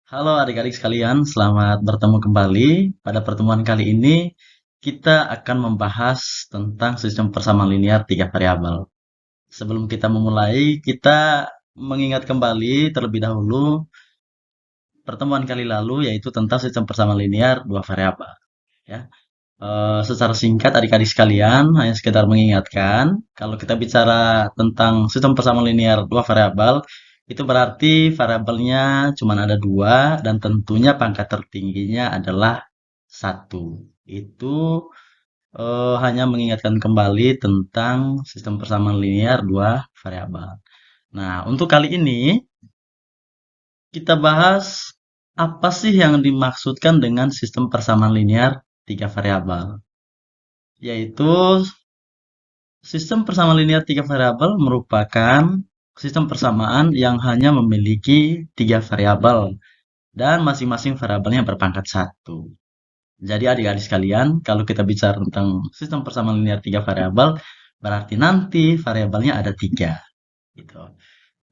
Halo adik-adik sekalian, selamat bertemu kembali. Pada pertemuan kali ini, kita akan membahas tentang sistem persamaan linear tiga variabel. Sebelum kita memulai, kita mengingat kembali terlebih dahulu pertemuan kali lalu, yaitu tentang sistem persamaan linear dua variabel. Ya. Secara singkat adik-adik sekalian, hanya sekedar mengingatkan, kalau kita bicara tentang sistem persamaan linear dua variabel, itu berarti variabelnya cuma ada dua, dan tentunya pangkat tertingginya adalah satu. Itu hanya mengingatkan kembali tentang sistem persamaan linear dua variabel. Nah, untuk kali ini, kita bahas apa sih yang dimaksudkan dengan sistem persamaan linear tiga variabel. Yaitu sistem persamaan linear tiga variabel merupakan sistem persamaan yang hanya memiliki tiga variabel dan masing-masing variabelnya berpangkat satu. Jadi adik-adik sekalian, kalau kita bicara tentang sistem persamaan linear tiga variabel, berarti nanti variabelnya ada tiga. Gitu.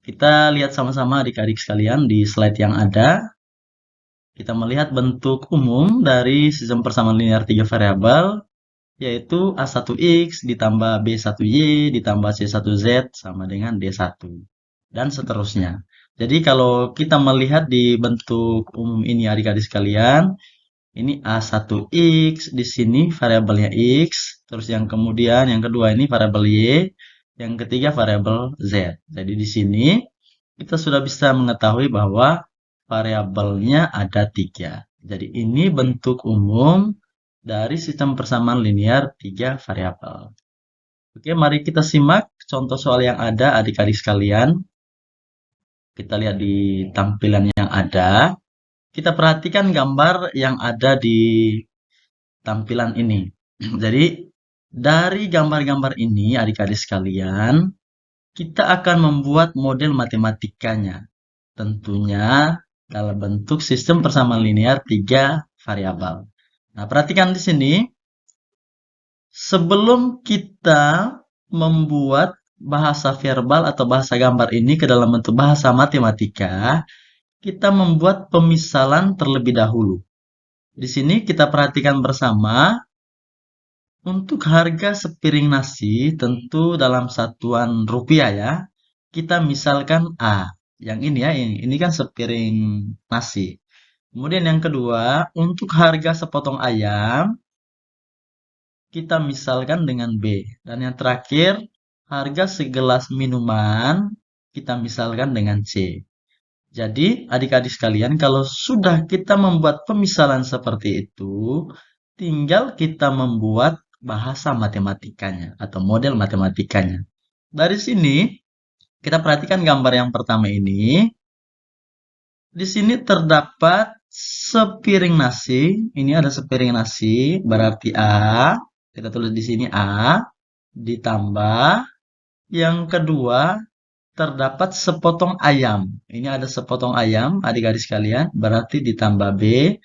Kita lihat sama-sama adik-adik sekalian di slide yang ada. Kita melihat bentuk umum dari sistem persamaan linear tiga variabel, yaitu A1X ditambah B1Y ditambah C1Z sama dengan D1. Dan seterusnya. Jadi kalau kita melihat di bentuk umum ini adik-adik sekalian, ini A1X, di sini variabelnya X, terus yang kemudian yang kedua ini variabel Y, yang ketiga variabel Z. Jadi di sini kita sudah bisa mengetahui bahwa variabelnya ada tiga. Jadi ini bentuk umum dari sistem persamaan linear tiga variabel. Oke, mari kita simak contoh soal yang ada adik-adik sekalian. Kita lihat di tampilan yang ada. Kita perhatikan gambar yang ada di tampilan ini. Jadi, dari gambar-gambar ini adik-adik sekalian, kita akan membuat model matematikanya. Tentunya dalam bentuk sistem persamaan linear tiga variabel. Nah, perhatikan di sini. Sebelum kita membuat bahasa verbal atau bahasa gambar ini ke dalam bentuk bahasa matematika, kita membuat pemisalan terlebih dahulu. Di sini kita perhatikan bersama, untuk harga sepiring nasi, tentu dalam satuan rupiah ya, kita misalkan A. Yang ini ya, ini kan sepiring nasi. Kemudian yang kedua, untuk harga sepotong ayam, kita misalkan dengan B. Dan yang terakhir, harga segelas minuman kita misalkan dengan C. Jadi, adik-adik sekalian, kalau sudah kita membuat pemisalan seperti itu, tinggal kita membuat bahasa matematikanya atau model matematikanya. Dari sini, kita perhatikan gambar yang pertama ini. Di sini terdapat sepiring nasi. Ini ada sepiring nasi, berarti A. Kita tulis di sini A. Ditambah yang kedua, terdapat sepotong ayam. Ini ada sepotong ayam, adik-adik sekalian, berarti ditambah B.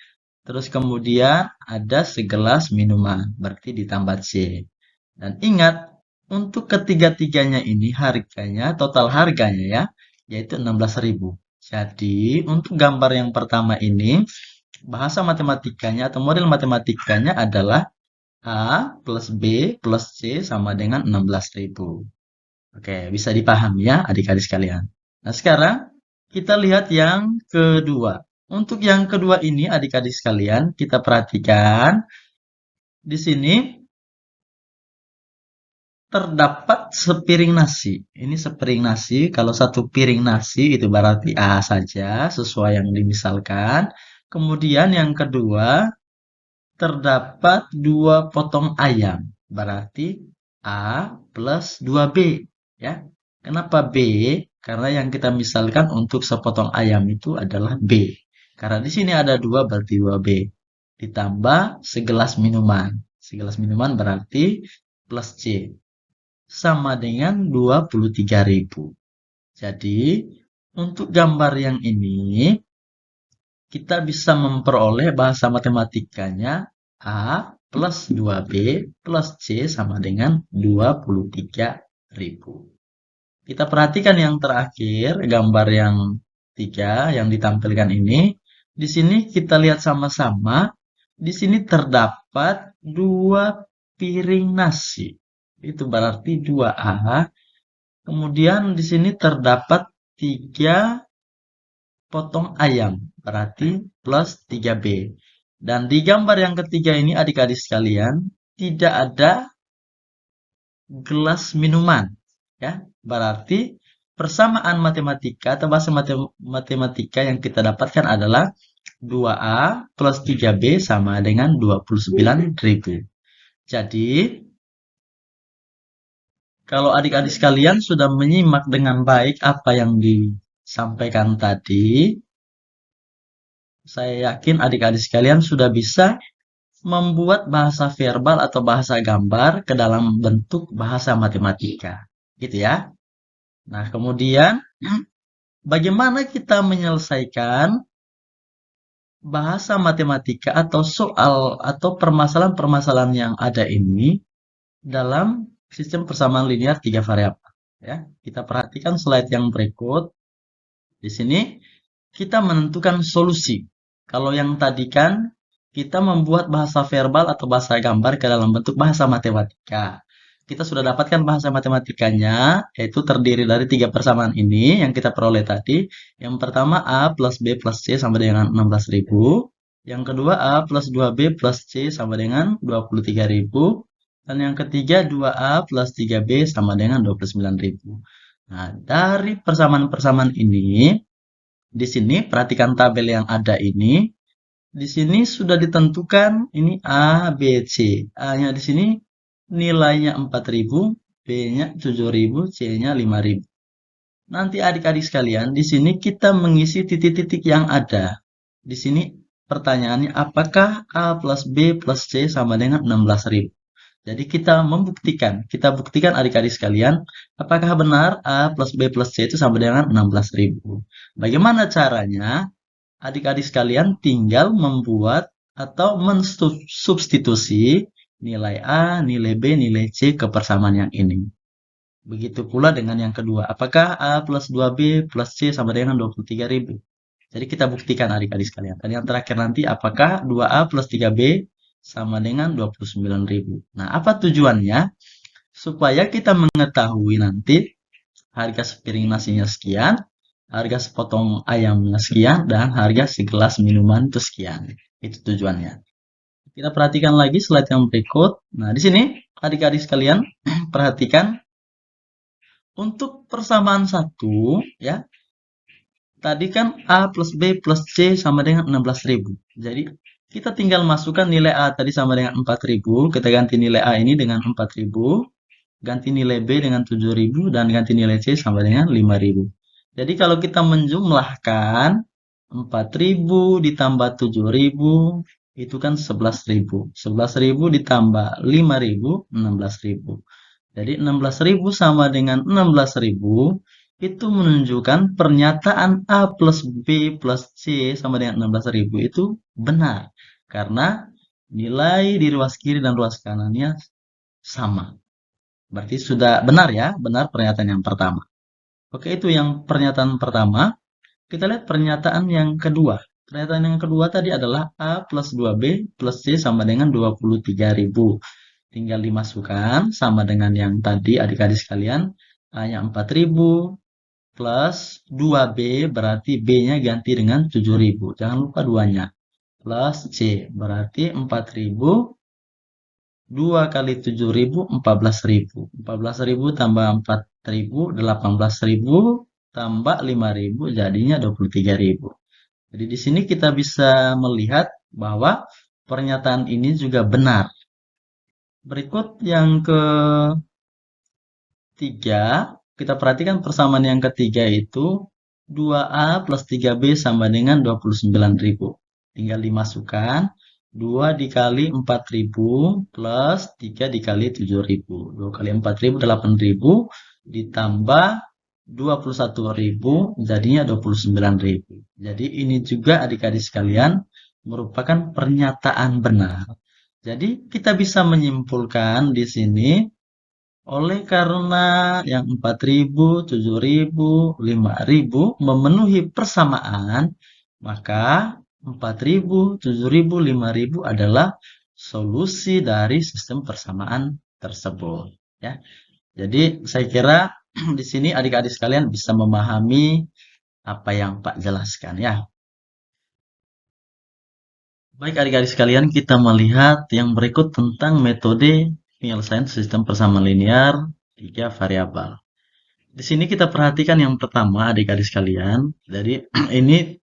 Terus kemudian ada segelas minuman, berarti ditambah C. Dan ingat, untuk ketiga-tiganya ini harganya, total harganya ya, yaitu 16.000. Jadi, untuk gambar yang pertama ini, bahasa matematikanya atau model matematikanya adalah A plus B plus C sama dengan 16.000. Oke, bisa dipahami ya adik-adik sekalian. Nah, sekarang kita lihat yang kedua. Untuk yang kedua ini adik-adik sekalian, kita perhatikan di sini terdapat sepiring nasi. Ini sepiring nasi, kalau satu piring nasi itu berarti A saja, sesuai yang dimisalkan. Kemudian yang kedua, terdapat dua potong ayam, berarti A plus 2B. Ya. Kenapa B? Karena yang kita misalkan untuk sepotong ayam itu adalah B. Karena di sini ada dua, berarti 2B. Ditambah segelas minuman. Segelas minuman berarti plus C. Sama dengan 23.000. Jadi, untuk gambar yang ini, kita bisa memperoleh bahasa matematikanya A plus 2B plus C sama dengan 23.000. Kita perhatikan yang terakhir, gambar yang 3 yang ditampilkan ini. Di sini kita lihat sama-sama. Di sini terdapat 2 piring nasi. Itu berarti 2A. Kemudian di sini terdapat 3 potong ayam. Berarti plus 3B. Dan di gambar yang ketiga ini adik-adik sekalian, tidak ada gelas minuman. Ya, berarti persamaan matematika atau bahasa matematika yang kita dapatkan adalah 2A plus 3B sama dengan 29.000. Jadi, kalau adik-adik sekalian sudah menyimak dengan baik apa yang disampaikan tadi, saya yakin adik-adik sekalian sudah bisa membuat bahasa verbal atau bahasa gambar ke dalam bentuk bahasa matematika. Gitu ya. Nah, kemudian bagaimana kita menyelesaikan bahasa matematika atau soal atau permasalahan-permasalahan yang ada ini dalam sistem persamaan linear 3 variabel. Ya, kita perhatikan slide yang berikut. Di sini kita menentukan solusi. Kalau yang tadi kan kita membuat bahasa verbal atau bahasa gambar ke dalam bentuk bahasa matematika. Kita sudah dapatkan bahasa matematikanya, yaitu terdiri dari 3 persamaan ini yang kita peroleh tadi. Yang pertama A plus B plus C sama dengan 16.000. Yang kedua A plus 2B plus C sama dengan 23.000. Dan yang ketiga 2A plus 3B sama dengan 29.000. Nah, dari persamaan-persamaan ini, di sini perhatikan tabel yang ada ini. Di sini sudah ditentukan ini A, B, C. A-nya di sini nilainya 4.000, B-nya 7.000, C-nya 5.000. Nanti adik-adik sekalian, di sini kita mengisi titik-titik yang ada. Di sini pertanyaannya apakah A plus B plus C sama dengan 16.000? Jadi kita buktikan adik-adik sekalian, apakah benar A plus B plus C itu sama dengan 16.000? Bagaimana caranya? Adik-adik sekalian tinggal membuat atau mensubstitusi nilai A, nilai B, nilai C ke persamaan yang ini. Begitu pula dengan yang kedua. Apakah A plus 2B plus C sama dengan 23.000? Jadi kita buktikan adik-adik sekalian. Dan yang terakhir nanti apakah 2A plus 3B sama dengan 29.000. Nah, apa tujuannya? Supaya kita mengetahui nanti harga sepiring nasinya sekian, harga sepotong ayamnya sekian, dan harga segelas minuman itu sekian. Itu tujuannya. Kita perhatikan lagi slide yang berikut. Nah, di sini adik-adik sekalian perhatikan untuk persamaan 1 ya. Tadi kan A plus B plus C sama dengan 16.000. Jadi kita tinggal masukkan nilai A tadi sama dengan 4.000. Kita ganti nilai A ini dengan 4.000. Ganti nilai B dengan 7.000 dan ganti nilai C sama dengan 5.000. Jadi kalau kita menjumlahkan 4.000 ditambah 7.000 itu kan 11.000. 11.000 ditambah 5.000, 16.000. Jadi 16.000 sama dengan 16.000 itu menunjukkan pernyataan A plus B plus C sama dengan 16.000 itu benar. Karena nilai di ruas kiri dan ruas kanannya sama. Berarti sudah benar ya, benar pernyataan yang pertama. Oke, itu yang pernyataan pertama. Kita lihat pernyataan yang kedua. Pernyataan yang kedua tadi adalah A plus 2B plus C sama dengan 23.000. Tinggal dimasukkan sama dengan yang tadi adik-adik sekalian. A-nya 4.000 plus 2B berarti B-nya ganti dengan 7.000. Jangan lupa 2-nya. Plus C berarti 4.000. 2 kali 7.000, 14.000. 14.000 tambah 4.000, 18.000 tambah 5.000 jadinya 23.000. Jadi di sini kita bisa melihat bahwa pernyataan ini juga benar. Berikut yang ketiga, kita perhatikan persamaan yang ketiga itu 2A plus 3B sama dengan 29.000. Tinggal dimasukkan 2 dikali 4.000 plus 3 dikali 7.000. 2 kali 4.000, 8.000 ditambah 21.000 jadinya 29.000. Jadi ini juga adik-adik sekalian merupakan pernyataan benar. Jadi kita bisa menyimpulkan di sini oleh karena yang 4.000, 7.000, 5.000 memenuhi persamaan, maka 4.000, 7.000, 5.000 adalah solusi dari sistem persamaan tersebut. Ya, jadi saya kira di sini adik-adik sekalian bisa memahami apa yang Pak jelaskan ya. Baik adik-adik sekalian, kita melihat yang berikut tentang metode penyelesaian sistem persamaan linear 3 variabel. Di sini kita perhatikan yang pertama adik-adik sekalian. Jadi ini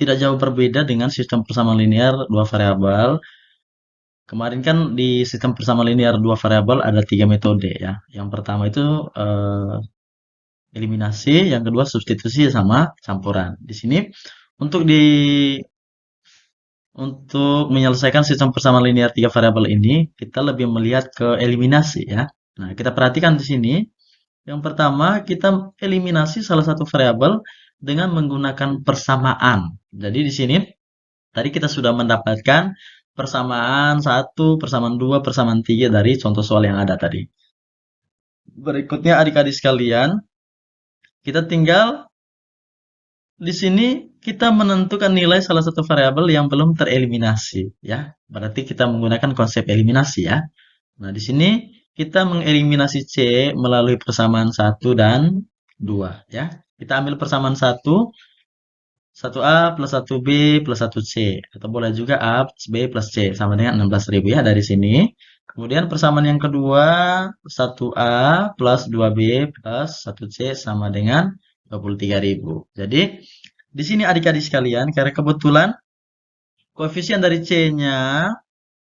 tidak jauh berbeda dengan sistem persamaan linear 2 variabel. Kemarin kan di sistem persamaan linear 2 variabel ada 3 metode ya. Yang pertama itu eliminasi, yang kedua substitusi sama campuran. Di sini untuk menyelesaikan sistem persamaan linear 3 variabel ini, kita lebih melihat ke eliminasi ya. Nah, kita perhatikan di sini. Yang pertama, kita eliminasi salah satu variabel dengan menggunakan persamaan. Jadi di sini tadi kita sudah mendapatkan persamaan 1, persamaan 2, persamaan 3 dari contoh soal yang ada tadi. Berikutnya adik-adik sekalian, kita tinggal di sini kita menentukan nilai salah satu variabel yang belum tereliminasi ya. Berarti kita menggunakan konsep eliminasi ya. Nah, di sini kita mengeliminasi C melalui persamaan 1 dan 2 ya. Kita ambil persamaan 1A plus 1B plus 1C. Atau boleh juga A plus B plus C sama dengan 16.000 ya dari sini. Kemudian persamaan yang kedua 1A plus 2B plus 1C sama dengan 23.000. Jadi di sini adik-adik sekalian, karena kebetulan koefisien dari C-nya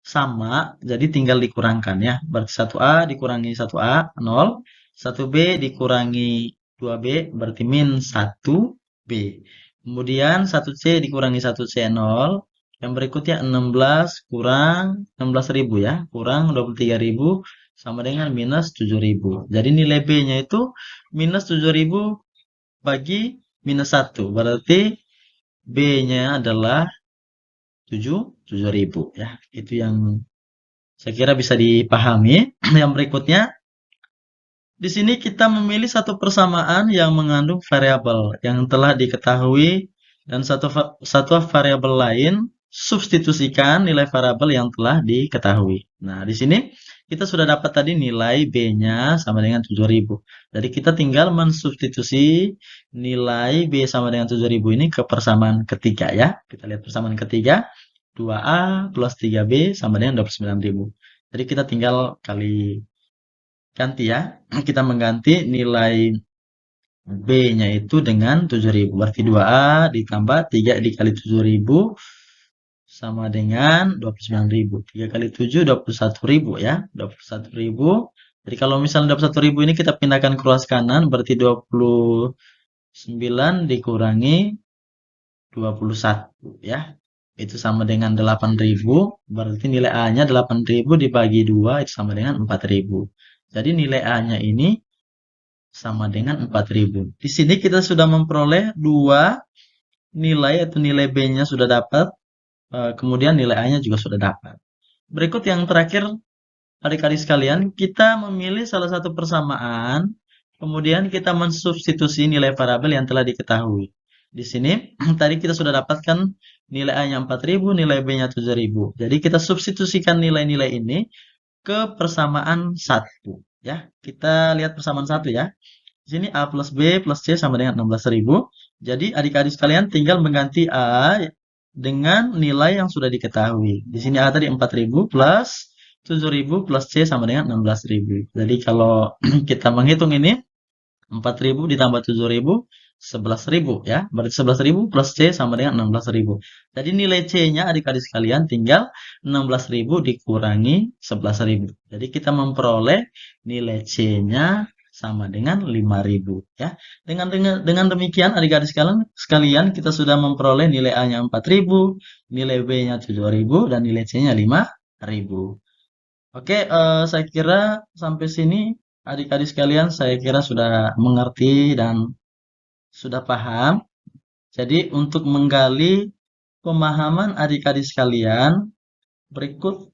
sama, jadi tinggal dikurangkan ya. Berarti 1A dikurangi 1A, 0. 1B dikurangi 2B, berarti min 1B. Kemudian 1C dikurangi 1C, 0. Yang berikutnya 16 kurang 16.000 ya, kurang 23.000 sama dengan minus 7.000. Jadi nilai B-nya itu minus 7.000 bagi minus 1. Berarti B-nya adalah 7.000 ya. Itu yang saya kira bisa dipahami. Yang berikutnya, di sini kita memilih satu persamaan yang mengandung variabel yang telah diketahui dan satu variabel lain substitusikan nilai variabel yang telah diketahui. Nah, di sini kita sudah dapat tadi nilai B-nya sama dengan 7.000. Jadi kita tinggal mensubstitusi nilai B sama dengan 7.000 ini ke persamaan ketiga ya. Kita lihat persamaan ketiga. 2A plus 3B sama dengan 29.000. Jadi kita tinggal kali ganti ya. Kita mengganti nilai B-nya itu dengan 7.000. Berarti 2A ditambah 3 dikali 7.000 sama dengan 29.000. 3 kali 7, 21.000 ya. 21.000. Jadi kalau misalnya 21.000 ini kita pindahkan ke ruas kanan, berarti 29 dikurangi 21 ya. Itu sama dengan 8.000, berarti nilai A-nya 8.000 dibagi 2 itu sama dengan 4.000. Jadi nilai A-nya ini sama dengan 4.000. Di sini kita sudah memperoleh dua nilai, yaitu nilai B-nya sudah dapat, kemudian nilai A-nya juga sudah dapat. Berikut yang terakhir, adik-adik sekalian, kita memilih salah satu persamaan, kemudian kita mensubstitusi nilai variabel yang telah diketahui. Di sini tadi kita sudah dapatkan nilai A-nya 4.000, nilai B-nya 7.000. Jadi kita substitusikan nilai-nilai ini ke persamaan 1 ya. Kita lihat persamaan 1 ya. Di sini A plus B plus C sama dengan 16.000. Jadi adik-adik sekalian tinggal mengganti A dengan nilai yang sudah diketahui. Di sini A tadi 4.000 plus 7.000 plus C sama dengan 16.000. Jadi kalau kita menghitung ini 4.000 ditambah 7.000 11.000 ya. Berarti 11.000 plus C sama dengan 16.000. Jadi nilai C-nya adik-adik sekalian tinggal 16.000 dikurangi 11.000. Jadi kita memperoleh nilai C-nya sama dengan 5.000 ya. Dengan demikian adik-adik sekalian kita sudah memperoleh nilai A-nya 4.000, nilai B-nya 7.000 dan nilai C-nya 5.000. Oke, saya kira sampai sini adik-adik sekalian saya kira sudah mengerti dan sudah paham. Jadi untuk menggali pemahaman adik-adik sekalian, berikut